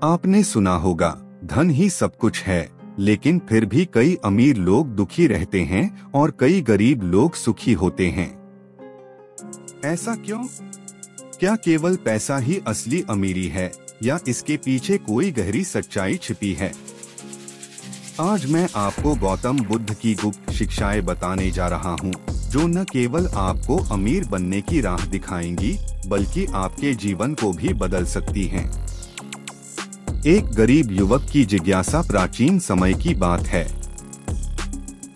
आपने सुना होगा, धन ही सब कुछ है, लेकिन फिर भी कई अमीर लोग दुखी रहते हैं और कई गरीब लोग सुखी होते हैं। ऐसा क्यों? क्या केवल पैसा ही असली अमीरी है या इसके पीछे कोई गहरी सच्चाई छिपी है? आज मैं आपको गौतम बुद्ध की गुप्त शिक्षाएं बताने जा रहा हूँ, जो न केवल आपको अमीर बनने की राह दिखाएंगी, बल्कि आपके जीवन को भी बदल सकती हैं। एक गरीब युवक की जिज्ञासा प्राचीन समय की बात है।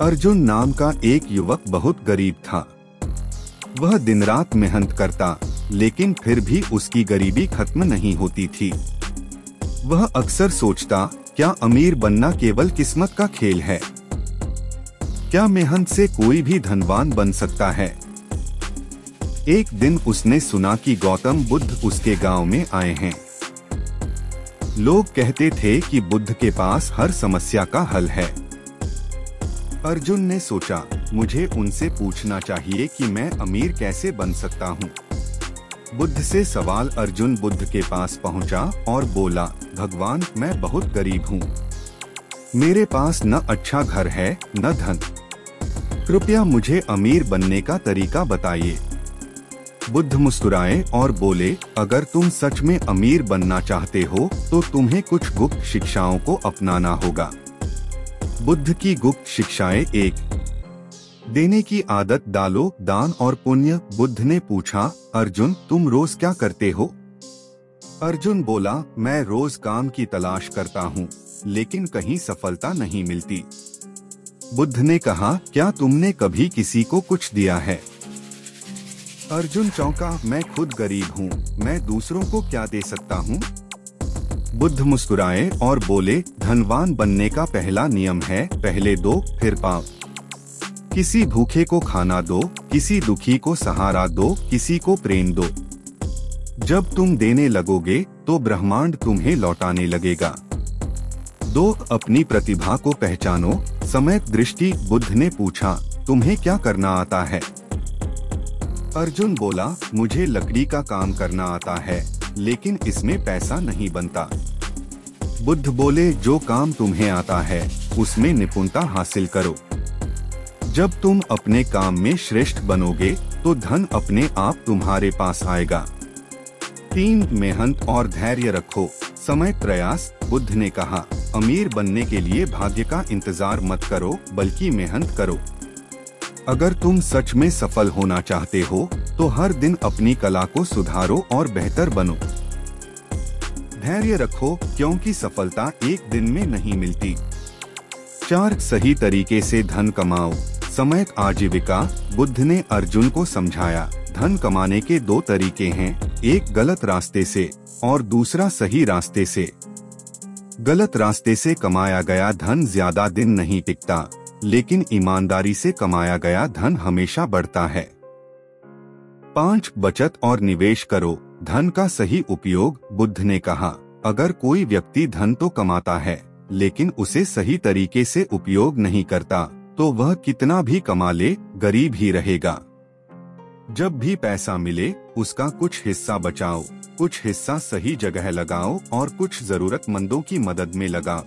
अर्जुन नाम का एक युवक बहुत गरीब था। वह दिन रात मेहनत करता, लेकिन फिर भी उसकी गरीबी खत्म नहीं होती थी। वह अक्सर सोचता, क्या अमीर बनना केवल किस्मत का खेल है? क्या मेहनत से कोई भी धनवान बन सकता है? एक दिन उसने सुना कि गौतम बुद्ध उसके गांव में आए हैं। लोग कहते थे कि बुद्ध के पास हर समस्या का हल है। अर्जुन ने सोचा, मुझे उनसे पूछना चाहिए कि मैं अमीर कैसे बन सकता हूँ। बुद्ध से सवाल अर्जुन बुद्ध के पास पहुँचा और बोला, भगवान, मैं बहुत गरीब हूँ। मेरे पास न अच्छा घर है न धन। कृपया मुझे अमीर बनने का तरीका बताइए। बुद्ध मुस्कुराए और बोले, अगर तुम सच में अमीर बनना चाहते हो तो तुम्हें कुछ गुप्त शिक्षाओं को अपनाना होगा। बुद्ध की गुप्त शिक्षाएं 1। देने की आदत डालो, दान और पुण्य। बुद्ध ने पूछा, अर्जुन, तुम रोज क्या करते हो? अर्जुन बोला, मैं रोज काम की तलाश करता हूँ, लेकिन कहीं सफलता नहीं मिलती। बुद्ध ने कहा, क्या तुमने कभी किसी को कुछ दिया है? अर्जुन चौंका, मैं खुद गरीब हूँ, मैं दूसरों को क्या दे सकता हूँ? बुद्ध मुस्कुराए और बोले, धनवान बनने का पहला नियम है, पहले दो फिर पाओ। किसी भूखे को खाना दो, किसी दुखी को सहारा दो, किसी को प्रेम दो। जब तुम देने लगोगे तो ब्रह्मांड तुम्हें लौटाने लगेगा। 2. अपनी प्रतिभा को पहचानो, सम्यक दृष्टि। बुद्ध ने पूछा, तुम्हें क्या करना आता है? अर्जुन बोला, मुझे लकड़ी का काम करना आता है, लेकिन इसमें पैसा नहीं बनता। बुद्ध बोले, जो काम तुम्हें आता है उसमें निपुणता हासिल करो। जब तुम अपने काम में श्रेष्ठ बनोगे तो धन अपने आप तुम्हारे पास आएगा। 3. मेहनत और धैर्य रखो, समय प्रयास। बुद्ध ने कहा, अमीर बनने के लिए भाग्य का इंतजार मत करो, बल्कि मेहनत करो। अगर तुम सच में सफल होना चाहते हो तो हर दिन अपनी कला को सुधारो और बेहतर बनो। धैर्य रखो, क्योंकि सफलता एक दिन में नहीं मिलती। 4. सही तरीके से धन कमाओ, सम्यक आजीविका। बुद्ध ने अर्जुन को समझाया, धन कमाने के 2 तरीके हैं, एक गलत रास्ते से और दूसरा सही रास्ते से। गलत रास्ते से कमाया गया धन ज्यादा दिन नहीं टिकता, लेकिन ईमानदारी से कमाया गया धन हमेशा बढ़ता है। 5. बचत और निवेश करो, धन का सही उपयोग। बुद्ध ने कहा, अगर कोई व्यक्ति धन तो कमाता है, लेकिन उसे सही तरीके से उपयोग नहीं करता, तो वह कितना भी कमा ले, गरीब ही रहेगा। जब भी पैसा मिले उसका कुछ हिस्सा बचाओ, कुछ हिस्सा सही जगह लगाओ और कुछ जरूरतमंदों की मदद में लगाओ।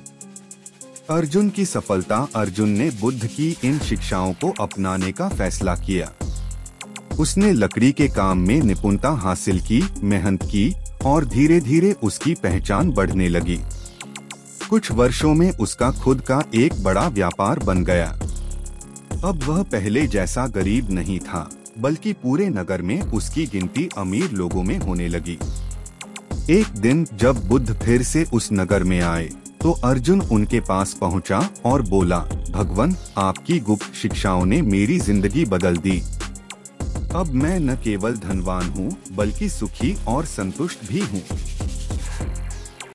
अर्जुन की सफलता। अर्जुन ने बुद्ध की इन शिक्षाओं को अपनाने का फैसला किया। उसने लकड़ी के काम में निपुणता हासिल की, मेहनत की और धीरे धीरे उसकी पहचान बढ़ने लगी। कुछ वर्षों में उसका खुद का एक बड़ा व्यापार बन गया। अब वह पहले जैसा गरीब नहीं था, बल्कि पूरे नगर में उसकी गिनती अमीर लोगों में होने लगी। एक दिन जब बुद्ध फिर से उस नगर में आए तो अर्जुन उनके पास पहुंचा और बोला, भगवान, आपकी गुप्त शिक्षाओं ने मेरी जिंदगी बदल दी। अब मैं न केवल धनवान हूँ, बल्कि सुखी और संतुष्ट भी हूँ।